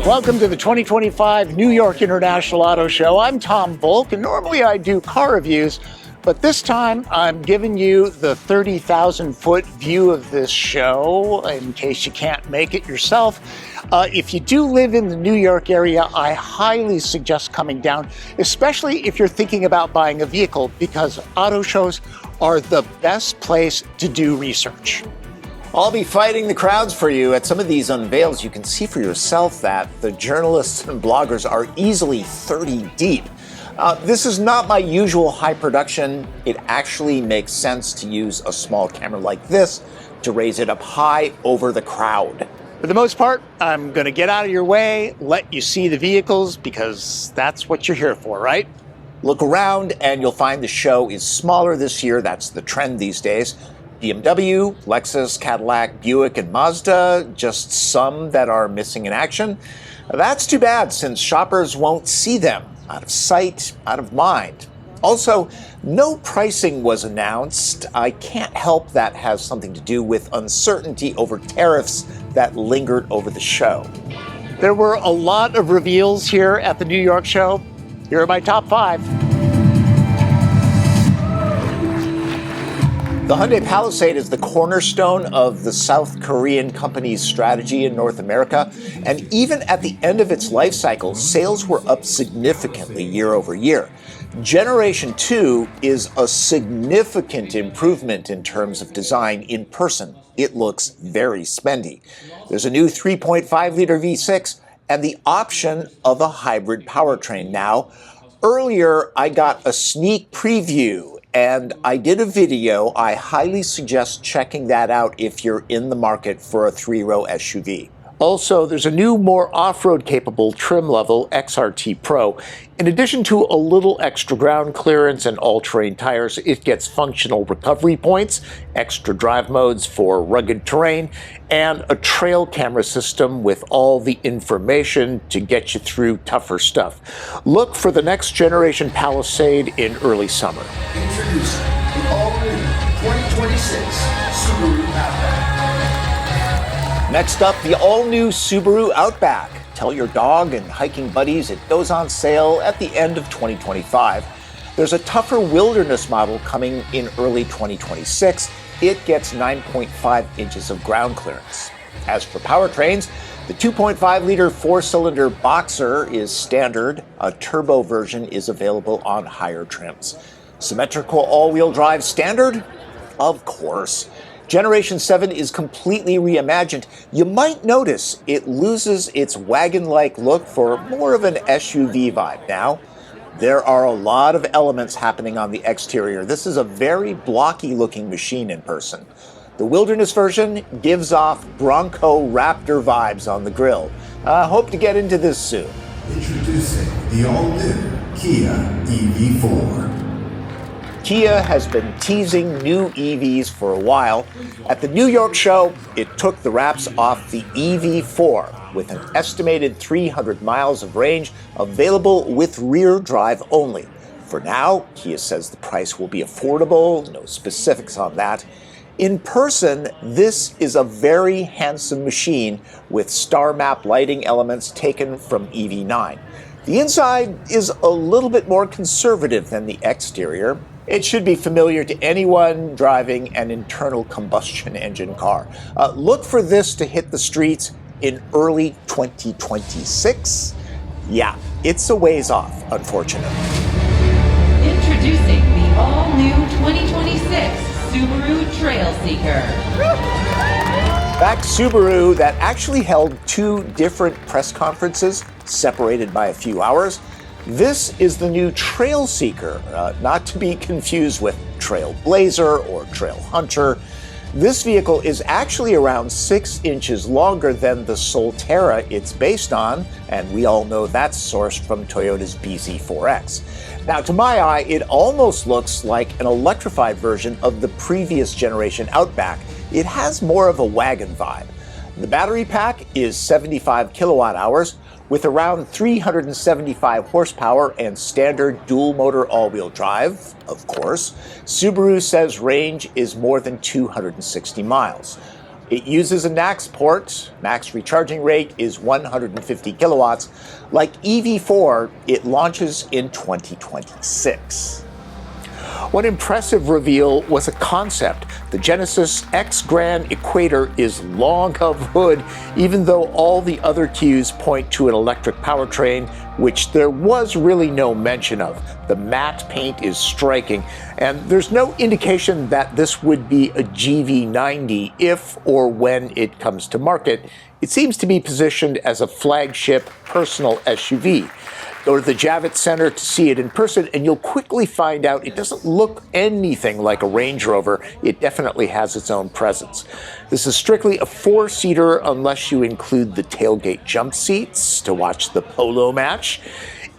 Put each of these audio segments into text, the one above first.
Welcome to the 2025 New York International Auto Show. I'm Tom Voelk, and normally I do car reviews, but this time I'm giving you the 30,000-foot view of this show in case you can't make it yourself. If you do live in the New York area, I highly suggest coming down, especially if you're thinking about buying a vehicle, because auto shows are the best place to do research. I'll be fighting the crowds for you. At some of these unveils, you can see for yourself that the journalists and bloggers are easily 30 deep. This is not my usual high production. It actually makes sense to use a small camera like this to raise it up high over the crowd. For the most part, I'm going to get out of your way, let you see the vehicles, because that's what you're here for, right? Look around and you'll find the show is smaller this year. That's the trend these days. BMW, Lexus, Cadillac, Buick, and Mazda, just some that are missing in action. That's too bad, since shoppers won't see them. Out of sight, out of mind. Also, no pricing was announced. I can't help that has something to do with uncertainty over tariffs that lingered over the show. There were a lot of reveals here at the New York show. Here are my top 5. The Hyundai Palisade is the cornerstone of the South Korean company's strategy in North America, and even at the end of its life cycle, sales were up significantly year over year. Generation 2 is a significant improvement in terms of design in person. It looks very spendy. There's a new 3.5-liter V6 and the option of a hybrid powertrain. Now, earlier I got a sneak preview and I did a video. I highly suggest checking that out if you're in the market for a 3-row SUV. Also, there's a new, more off-road capable trim level XRT Pro. In addition to a little extra ground clearance and all-terrain tires, it gets functional recovery points, extra drive modes for rugged terrain, and a trail camera system with all the information to get you through tougher stuff. Look for the next generation Palisade in early summer. Introducing the all-new 2026 Subaru Outback. Next up, the all-new Subaru Outback. Tell your dog and hiking buddies it goes on sale at the end of 2025. There's a tougher wilderness model coming in early 2026. It gets 9.5 inches of ground clearance. As for powertrains, the 2.5-liter 4-cylinder Boxer is standard. A turbo version is available on higher trims. Symmetrical all-wheel drive standard? Of course. Generation 7 is completely reimagined. You might notice it loses its wagon-like look for more of an SUV vibe now. There are a lot of elements happening on the exterior. This is a very blocky-looking machine in person. The Wilderness version gives off Bronco Raptor vibes on the grille. Hope to get into this soon. Introducing the all-new Kia EV4. Kia has been teasing new EVs for a while. At the New York show, it took the wraps off the EV4 with an estimated 300 miles of range available with rear drive only. For now, Kia says the price will be affordable, no specifics on that. In person, this is a very handsome machine with star map lighting elements taken from EV9. The inside is a little bit more conservative than the exterior. It should be familiar to anyone driving an internal combustion engine car. Look for this to hit the streets in early 2026. Yeah, it's a ways off, unfortunately. Introducing the all-new 2026 Subaru Trail Seeker. Back Subaru that actually held 2 different press conferences, separated by a few hours. This is the new Trail Seeker, not to be confused with Trailblazer or Trail Hunter. This vehicle is actually around 6 inches longer than the Solterra it's based on, and we all know that's sourced from Toyota's BZ4X. Now, to my eye, it almost looks like an electrified version of the previous generation Outback. It has more of a wagon vibe. The battery pack is 75 kilowatt hours, with around 375 horsepower and standard dual-motor all-wheel drive, of course. Subaru says range is more than 260 miles. It uses a NACS port. Max recharging rate is 150 kilowatts. Like EV4, it launches in 2026. One impressive reveal was a concept. The Genesis X Grand Equator is long of hood, even though all the other cues point to an electric powertrain, which there was really no mention of. The matte paint is striking, and there's no indication that this would be a GV90 if or when it comes to market. It seems to be positioned as a flagship personal SUV. Go to the Javits Center to see it in person, and you'll quickly find out it doesn't look anything like a Range Rover. It definitely has its own presence. This is strictly a four-seater unless you include the tailgate jump seats to watch the polo match.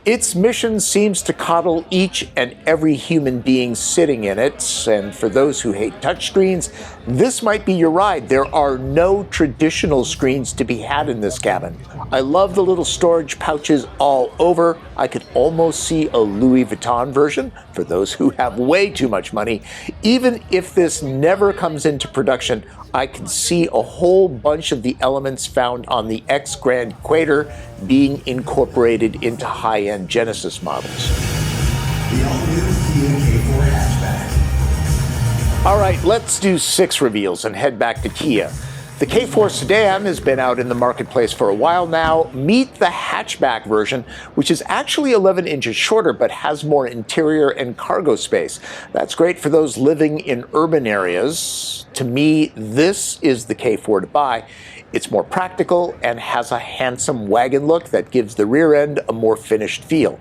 Its mission seems to coddle each and every human being sitting in it, and for those who hate touchscreens, this might be your ride. There are no traditional screens to be had in this cabin. I love the little storage pouches all over. I could almost see a Louis Vuitton version for those who have way too much money. Even if this never comes into production, I can see a whole bunch of the elements found on the X Grand Equator being incorporated into high-end Genesis models. The all-new Kia EV4 hatchback. All right, let's do 6 reveals and head back to Kia. The K4 sedan has been out in the marketplace for a while now. Meet the hatchback version, which is actually 11 inches shorter but has more interior and cargo space. That's great for those living in urban areas. To me, this is the K4 to buy. It's more practical and has a handsome wagon look that gives the rear end a more finished feel.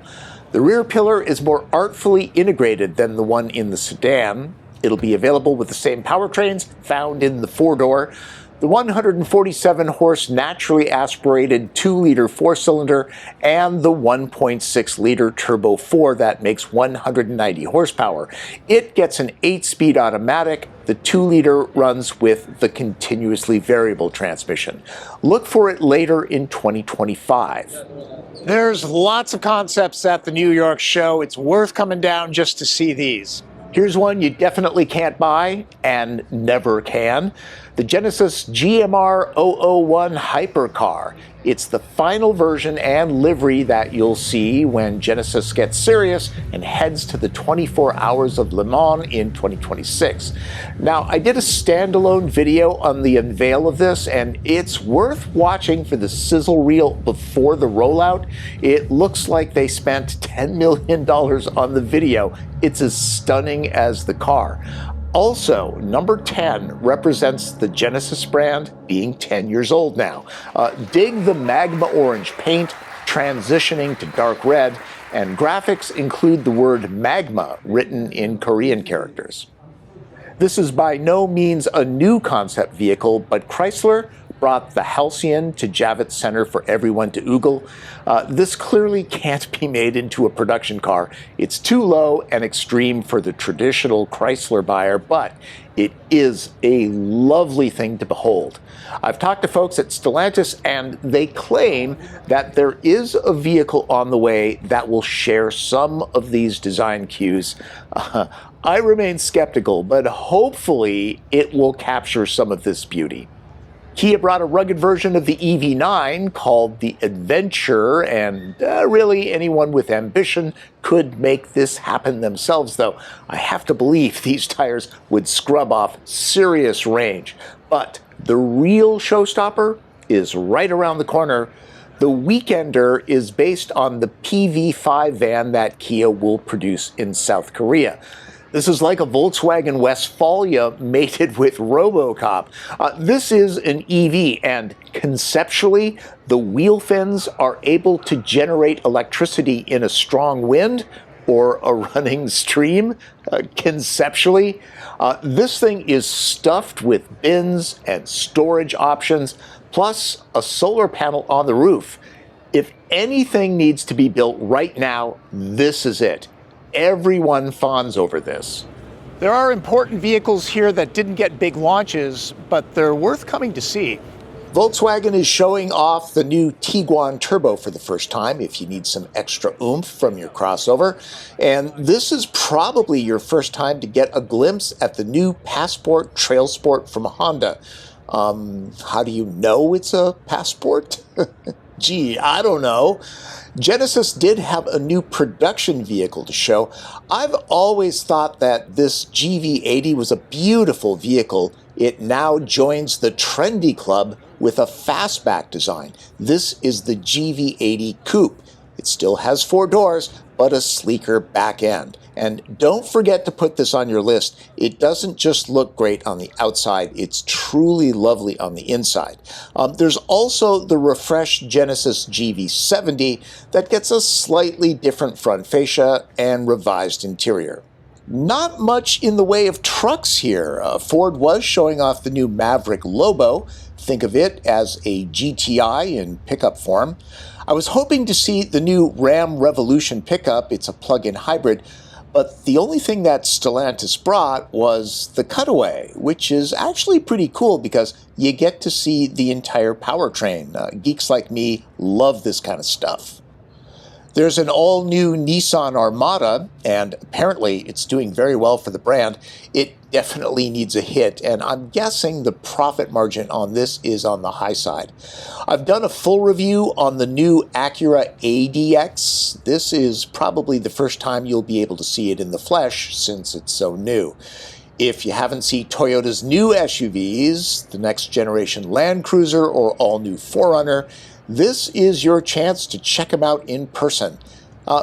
The rear pillar is more artfully integrated than the one in the sedan. It'll be available with the same powertrains found in the 4-door. The 147-horse naturally aspirated 2-liter 4-cylinder and the 1.6-liter turbo 4 that makes 190 horsepower. It gets an 8-speed automatic. The 2-liter runs with the continuously variable transmission. Look for it later in 2025. There's lots of concepts at the New York show. It's worth coming down just to see these. Here's one you definitely can't buy and never can. The Genesis GMR 001 Hypercar. It's the final version and livery that you'll see when Genesis gets serious and heads to the 24 Hours of Le Mans in 2026. Now, I did a standalone video on the unveil of this, and it's worth watching for the sizzle reel before the rollout. It looks like they spent $10 million on the video. It's as stunning as the car. Also, number 10 represents the Genesis brand being 10 years old now. Dig the magma orange paint, transitioning to dark red, and graphics include the word magma written in Korean characters. This is by no means a new concept vehicle, but Chrysler brought the Halcyon to Javits Center for everyone to oogle. This clearly can't be made into a production car. It's too low and extreme for the traditional Chrysler buyer, but it is a lovely thing to behold. I've talked to folks at Stellantis, and they claim that there is a vehicle on the way that will share some of these design cues. I remain skeptical, but hopefully it will capture some of this beauty. Kia brought a rugged version of the EV9 called the Adventure, and really anyone with ambition could make this happen themselves, though I have to believe these tires would scrub off serious range. But the real showstopper is right around the corner. The Weekender is based on the PV5 van that Kia will produce in South Korea. This is like a Volkswagen Westfalia mated with RoboCop. This is an EV, and conceptually, the wheel fins are able to generate electricity in a strong wind or a running stream. Conceptually, this thing is stuffed with bins and storage options, plus a solar panel on the roof. If anything needs to be built right now, this is it. Everyone fawns over this. There are important vehicles here that didn't get big launches, but they're worth coming to see. Volkswagen is showing off the new Tiguan Turbo for the first time if you need some extra oomph from your crossover. And this is probably your first time to get a glimpse at the new Passport Trail Sport from Honda. How do you know it's a passport? Gee, I don't know. Genesis did have a new production vehicle to show. I've always thought that this GV80 was a beautiful vehicle. It now joins the trendy club with a fastback design. This is the GV80 Coupe. It still has 4 doors, but a sleeker back end. And don't forget to put this on your list. It doesn't just look great on the outside, it's truly lovely on the inside. There's also the refreshed Genesis GV70 that gets a slightly different front fascia and revised interior. Not much in the way of trucks here. Ford was showing off the new Maverick Lobo. Think of it as a GTI in pickup form. I was hoping to see the new Ram Revolution pickup. It's a plug-in hybrid. But the only thing that Stellantis brought was the Cutaway, which is actually pretty cool because you get to see the entire powertrain. Geeks like me love this kind of stuff. There's an all-new Nissan Armada, and apparently it's doing very well for the brand. It definitely needs a hit, and I'm guessing the profit margin on this is on the high side. I've done a full review on the new Acura ADX. This is probably the first time you'll be able to see it in the flesh since it's so new. If you haven't seen Toyota's new SUVs, the next generation Land Cruiser or all-new 4Runner, this is your chance to check them out in person.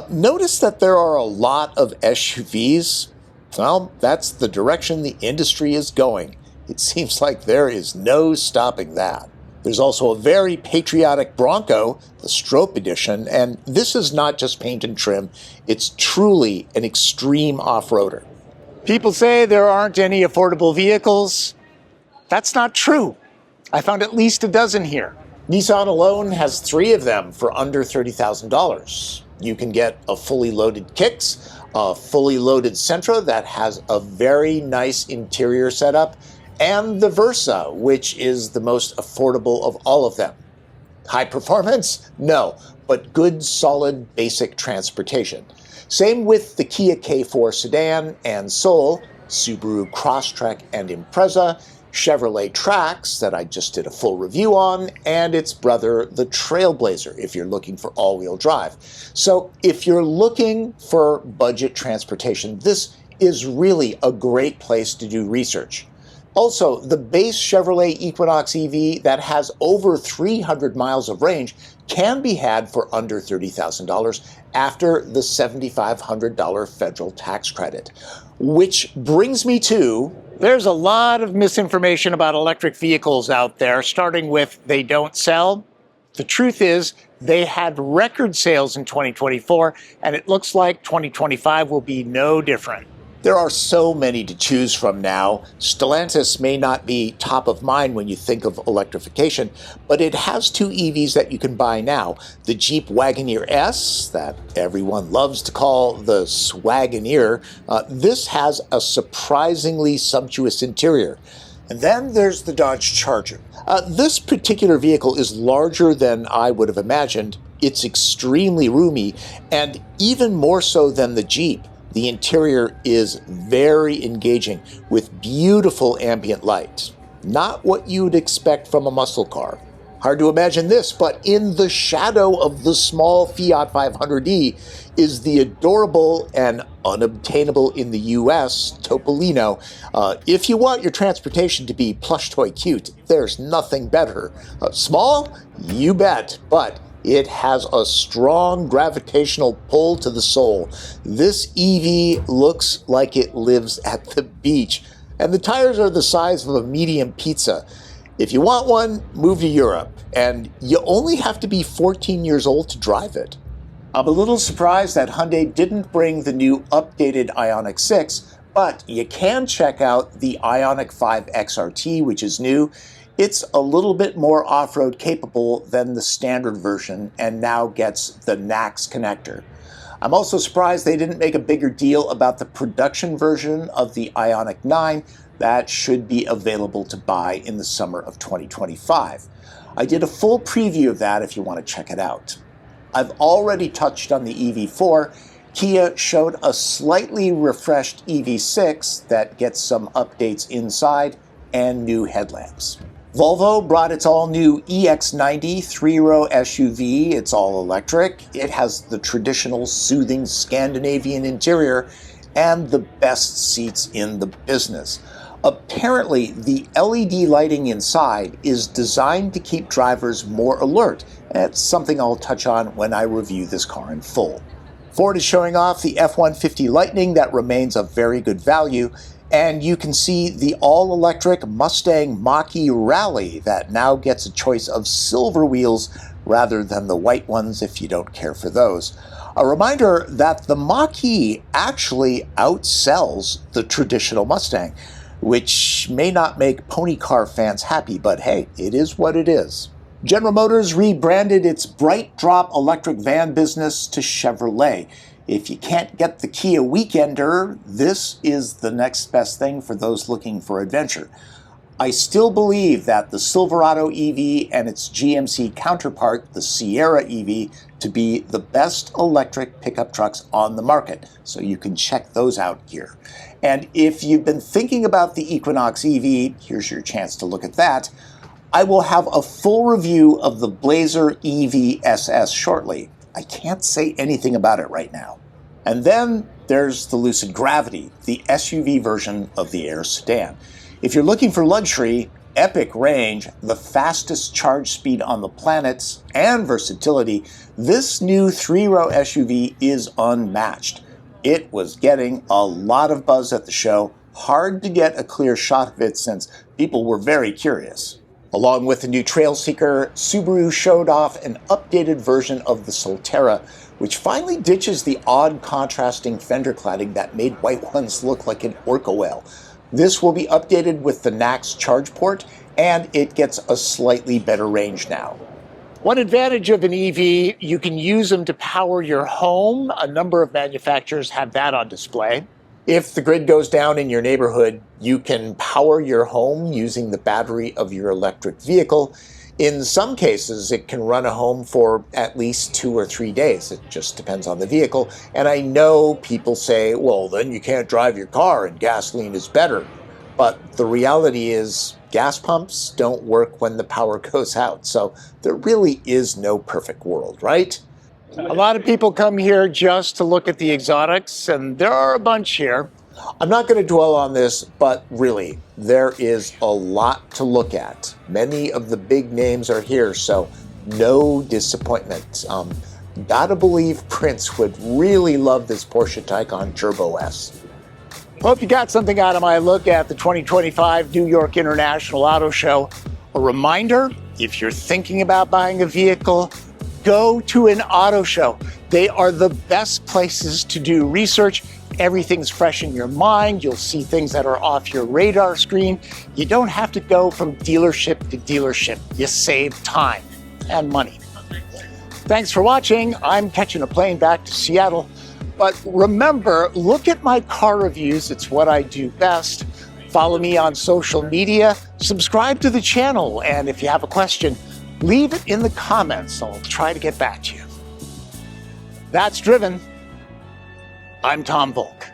Notice that there are a lot of SUVs. Well, that's the direction the industry is going. It seems like there is no stopping that. There's also a very patriotic Bronco, the Strobe Edition, and this is not just paint and trim. It's truly an extreme off-roader. People say there aren't any affordable vehicles. That's not true. I found at least a dozen here. Nissan alone has 3 of them for under $30,000. You can get a fully loaded Kicks, a fully loaded Sentra that has a very nice interior setup, and the Versa, which is the most affordable of all of them. High performance? No, but good, solid, basic transportation. Same with the Kia K4 sedan and Soul, Subaru Crosstrek and Impreza, Chevrolet Trax that I just did a full review on, and its brother, the Trailblazer, if you're looking for all-wheel drive. So if you're looking for budget transportation, this is really a great place to do research. Also, the base Chevrolet Equinox EV that has over 300 miles of range can be had for under $30,000 after the $7,500 federal tax credit. Which brings me to... There's a lot of misinformation about electric vehicles out there, starting with they don't sell. The truth is they had record sales in 2024, and it looks like 2025 will be no different. There are so many to choose from now. Stellantis may not be top of mind when you think of electrification, but it has 2 EVs that you can buy now. The Jeep Wagoneer S, that everyone loves to call the Swagoneer, this has a surprisingly sumptuous interior. And then there's the Dodge Charger. This particular vehicle is larger than I would have imagined. It's extremely roomy, and even more so than the Jeep. The interior is very engaging with beautiful ambient light. Not what you'd expect from a muscle car. Hard to imagine this, but in the shadow of the small Fiat 500e is the adorable and unobtainable in the US Topolino. If you want your transportation to be plush toy cute, there's nothing better. Small? You bet, but it has a strong gravitational pull to the soul. This EV looks like it lives at the beach, and the tires are the size of a medium pizza. If you want one, move to Europe, and you only have to be 14 years old to drive it. I'm a little surprised that Hyundai didn't bring the new updated Ioniq 6, but you can check out the Ioniq 5 XRT, which is new. It's a little bit more off-road capable than the standard version and now gets the NACS connector. I'm also surprised they didn't make a bigger deal about the production version of the Ioniq 9 that should be available to buy in the summer of 2025. I did a full preview of that if you want to check it out. I've already touched on the EV4. Kia showed a slightly refreshed EV6 that gets some updates inside and new headlamps. Volvo brought its all-new EX90 three-row SUV. It's all electric. It has the traditional soothing Scandinavian interior and the best seats in the business. Apparently, the LED lighting inside is designed to keep drivers more alert. That's something I'll touch on when I review this car in full. Ford is showing off the F-150 Lightning that remains a very good value. And you can see the all-electric Mustang Mach-E Rally that now gets a choice of silver wheels rather than the white ones if you don't care for those. A reminder that the Mach-E actually outsells the traditional Mustang, which may not make pony car fans happy, but hey, it is what it is. General Motors rebranded its Bright Drop electric van business to Chevrolet. If you can't get the Kia Weekender, this is the next best thing for those looking for adventure. I still believe that the Silverado EV and its GMC counterpart, the Sierra EV, to be the best electric pickup trucks on the market, so you can check those out here. And if you've been thinking about the Equinox EV, here's your chance to look at that. I will have a full review of the Blazer EV SS shortly. I can't say anything about it right now. And then there's the Lucid Gravity, the SUV version of the Air sedan. If you're looking for luxury, epic range, the fastest charge speed on the planet, and versatility, this new three-row SUV is unmatched. It was getting a lot of buzz at the show. Hard to get a clear shot of it since people were very curious. Along with the new Trail Seeker, Subaru showed off an updated version of the Solterra, which finally ditches the odd contrasting fender cladding that made white ones look like an orca whale. This will be updated with the NACS charge port, and it gets a slightly better range now. One advantage of an EV, you can use them to power your home. A number of manufacturers have that on display. If the grid goes down in your neighborhood, you can power your home using the battery of your electric vehicle. In some cases, it can run a home for at least 2 or 3 days. It just depends on the vehicle. And I know people say, well, then you can't drive your car and gasoline is better. But the reality is gas pumps don't work when the power goes out. So there really is no perfect world, right? A lot of people come here just to look at the exotics, and there are a bunch here. I'm not going to dwell on this, but really, there is a lot to look at. Many of the big names are here, so no disappointment. Gotta believe Prince would really love this Porsche Taycan Turbo S. Hope you got something out of my look at the 2025 New York International Auto Show. A reminder, if you're thinking about buying a vehicle, go to an auto show. They are the best places to do research. Everything's fresh in your mind. You'll see things that are off your radar screen. You don't have to go from dealership to dealership. You save time and money. Thanks for watching. I'm catching a plane back to Seattle. But remember, look at my car reviews. It's what I do best. Follow me on social media. Subscribe to the channel. And if you have a question, leave it in the comments. I'll try to get back to you. That's Driven. I'm Tom Voelk.